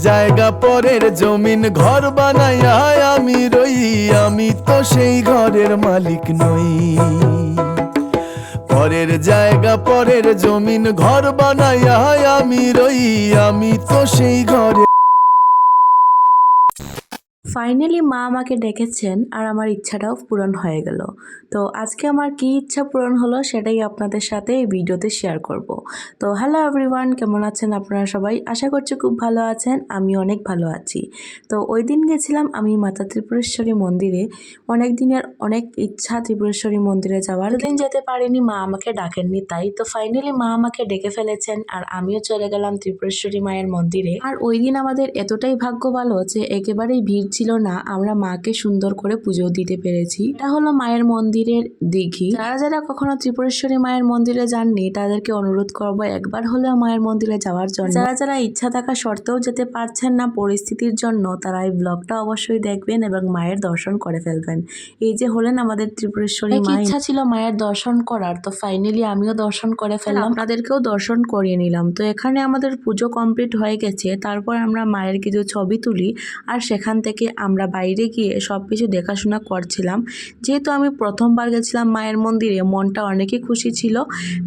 জায়গা পরের জমিন ঘর বানাইয়া আমি রই, আমি তো সেই ঘরের মালিক নই। পরের জায়গা পরের জমিন ঘর বানাইয়া আমি রই, আমি তো সেই ঘরে। ফাইনালি মা আমাকে ডেকেছেন আর আমার ইচ্ছাটাও পূরণ হয়ে গেল। তো আজকে আমার কি ইচ্ছা পূরণ হলো সেটাই আপনাদের সাথে এই ভিডিওতে শেয়ার করব। তো হ্যালো এভরিওয়ান, কেমন আছেন আপনারা সবাই? আশা করছি খুব ভালো আছেন, আমি অনেক ভালো আছি। তো ওই দিন গেছিলাম আমি মাতা ত্রিপুরেশ্বরী মন্দিরে। অনেক দিনের অনেক ইচ্ছা ত্রিপুরেশ্বরী মন্দিরে যাওয়ার, দিন যেতে পারিনি, মা আমাকে ডাকেননি, তাই তো ফাইনালি মা আমাকে ডেকে ফেলেছেন আর আমিও চলে গেলাম ত্রিপুরেশ্বরী মায়ের মন্দিরে। আর ওই দিন আমাদের এতটাই ভাগ্য ভালো যে একেবারেই ভিড় ছিল না, আমরা মাকে সুন্দর করে পুজো দিতে পেরেছি। এটা হলো মায়ের মন্দিরের দিঘি। যারা যারা কখনো ত্রিপুরেশ্বরী মায়ের মন্দিরে যাননি তাদেরকে অনুরোধ করবো একবার হলেও মায়ের মন্দিরে যাওয়ার জন্য। যারা যারা ইচ্ছা থাকা সত্ত্বেও যেতে পারছেন না পরিস্থিতির জন্য, তারা এই ব্লগটা অবশ্যই দেখবেন এবং মায়ের দর্শন করে ফেলবেন। এই যে হলেন আমাদের ত্রিপুরেশ্বরী মা, ইচ্ছা ছিল মায়ের দর্শন করার, তো ফাইনালি আমিও দর্শন করে ফেললাম, আপনাদেরকেও দর্শন করিয়ে নিলাম। তো এখানে আমাদের পুজো কমপ্লিট হয়ে গেছে, তারপর আমরা মায়ের কিছু ছবি তুলি আর সেখান থেকে আমরা বাইরে গিয়ে সব কিছু দেখাশোনা করছিলাম। যেহেতু আমি প্রথমবার গেছিলাম মায়ের মন্দিরে, মনটা অনেকই খুশি ছিল,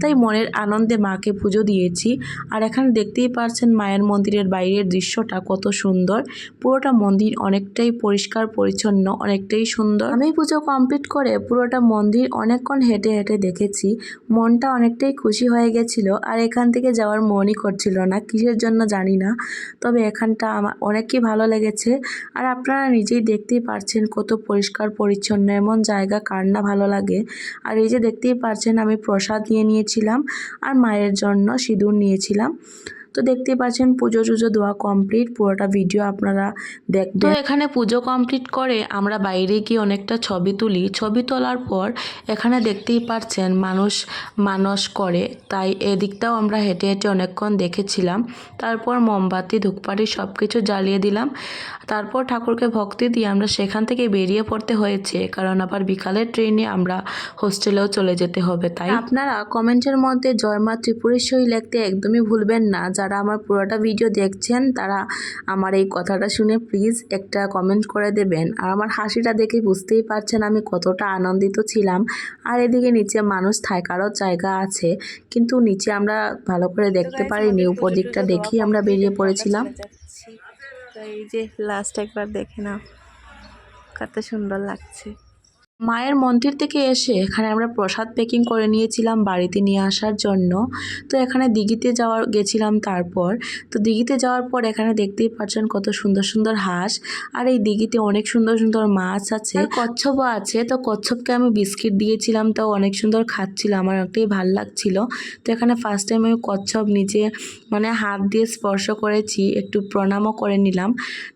তাই মনের আনন্দে মাকে পুজো দিয়েছি। আর এখানে দেখতেই পারছেন মায়ের মন্দিরের বাইরের দৃশ্যটা কত সুন্দর। পুরোটা মন্দির অনেকটাই পরিষ্কার পরিচ্ছন্ন, অনেকটাই সুন্দর। আমি পুজো কমপ্লিট করে পুরোটা মন্দির অনেকক্ষণ হেঁটে হেঁটে দেখেছি, মনটা অনেকটাই খুশি হয়ে গেছিল। আর এখান থেকে যাওয়ার মনই করছিল না, কিসের জন্য জানি না, তবে এখানটা আমার অনেকই ভালো লেগেছে। আর আপনারা নিজেই দেখতেই পারছেন কত পরিষ্কার পরিচ্ছন্ন, এমন জায়গা কার না ভালো লাগে। আর এই যে দেখতেই পারছেন আমি প্রসাদ নিয়েছিলাম আর মায়ের জন্য সিঁদুর নিয়েছিলাম। তো দেখতেই পাচ্ছেন পুজো টুজো দেওয়া কমপ্লিট, পুরোটা ভিডিও আপনারা দেখবেন। তো এখানে পুজো কমপ্লিট করে আমরা বাইরে গিয়ে অনেকটা ছবি তুলি। ছবি তোলার পর এখানে দেখতেই পাচ্ছেন মানুষ মানস করে, তাই এদিকটাও আমরা হেঁটে হেঁটে অনেকক্ষণ দেখেছিলাম। তারপর মোমবাতি ধূপকাঠি সব কিছু জ্বালিয়ে দিলাম। তারপর ঠাকুরকে ভক্তি দিয়ে আমরা সেখান থেকে বেরিয়ে পড়তে হয়েছে, কারণ আবার বিকালের ট্রেনে আমরা হোস্টেলেও চলে যেতে হবে। তাই আপনারা কমেন্টের মধ্যে জয় মা ত্রিপুরেশ্বরী লিখতে একদমই ভুলবেন না। যারা আমার পুরোটা ভিডিও দেখছেন তারা আমার এই কথাটা শুনে প্লিজ একটা কমেন্ট করে দেবেন। আর আমার হাসিটা দেখে বুঝতেই পারছেন আমি কতটা আনন্দিত ছিলাম। আর এদিকে নিচে মানুষ থাকারও জায়গা আছে, কিন্তু নিচে আমরা ভালো করে দেখতে পারিনি, উপর দিকটা দেখেই আমরা বেরিয়ে পড়েছিলাম। তো এই যে লাস্ট একবার দেখে নাও, কত সুন্দর লাগছে। মায়ের মন্দির থেকে এসে এখানে আমরা প্রসাদ প্যাকিং করে নিয়েছিলাম বাড়িতে নিয়ে আসার জন্য। তো এখানে দিঘিতে গেছিলাম। তারপর তো দিঘিতে যাওয়ার পর এখানে দেখতেই পাচ্ছেন কত সুন্দর সুন্দর হাঁস, আর এই দিঘিতে অনেক সুন্দর সুন্দর মাছ আছে, কচ্ছপও আছে। তো কচ্ছপকে আমি বিস্কিট দিয়েছিলাম, তো অনেক সুন্দর খাচ্ছিল, আমার অনেকটাই ভাল লাগছিল। তো এখানে ফার্স্ট টাইম আমি কচ্ছপ নিচে মানে হাত দিয়ে স্পর্শ করেছি, একটু প্রণামও করে নিলাম।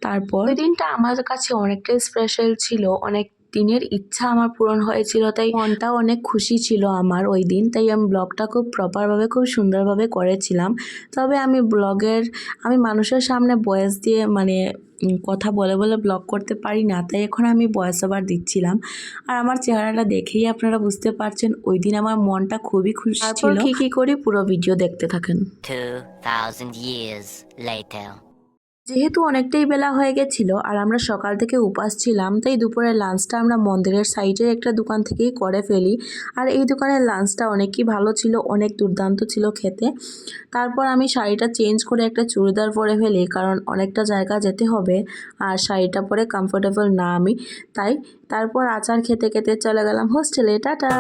তারপর ওই দিনটা আমার কাছে অনেকটাই স্পেশাল ছিল, অনেক দিনের ইচ্ছা আমার পূরণ হয়েছিল, তাই মনটা অনেক খুশি ছিল আমার ওই দিন। তাই আমি ব্লগটা খুব প্রপারভাবে খুব সুন্দরভাবে করেছিলাম। তবে আমি মানুষের সামনে ভয়েস দিয়ে মানে কথা বলে বলে ব্লগ করতে পারি না, তাই এখন আমি ভয়েস ওভার দিচ্ছিলাম। আর আমার চেহারাটা দেখেই আপনারা বুঝতে পারছেন ওই দিন আমার মনটা খুবই খুশি ছিল। কি করি পুরো ভিডিও দেখতে থাকেন। 2000 years later. যেহেতু অনেকটাই বেলা হয়ে গেছিল আর আমরা সকাল থেকে উপাস ছিলাম, তাই দুপুরের লাঞ্চটা আমরা মন্দিরের সাইডের একটা দোকান থেকেই করে ফেলি। আর এই দোকানের লাঞ্চটা অনেকই ভালো ছিল, অনেক দুর্দান্ত ছিল খেতে। তারপর আমি শাড়িটা চেঞ্জ করে একটা চুড়িদার পরে ফেলি, কারণ অনেকটা জায়গা যেতে হবে আর শাড়িটা পরে কমফোর্টেবল না আমি, তাই তারপর আচার খেতে খেতে চলে গেলাম হোস্টেলে। টাটা।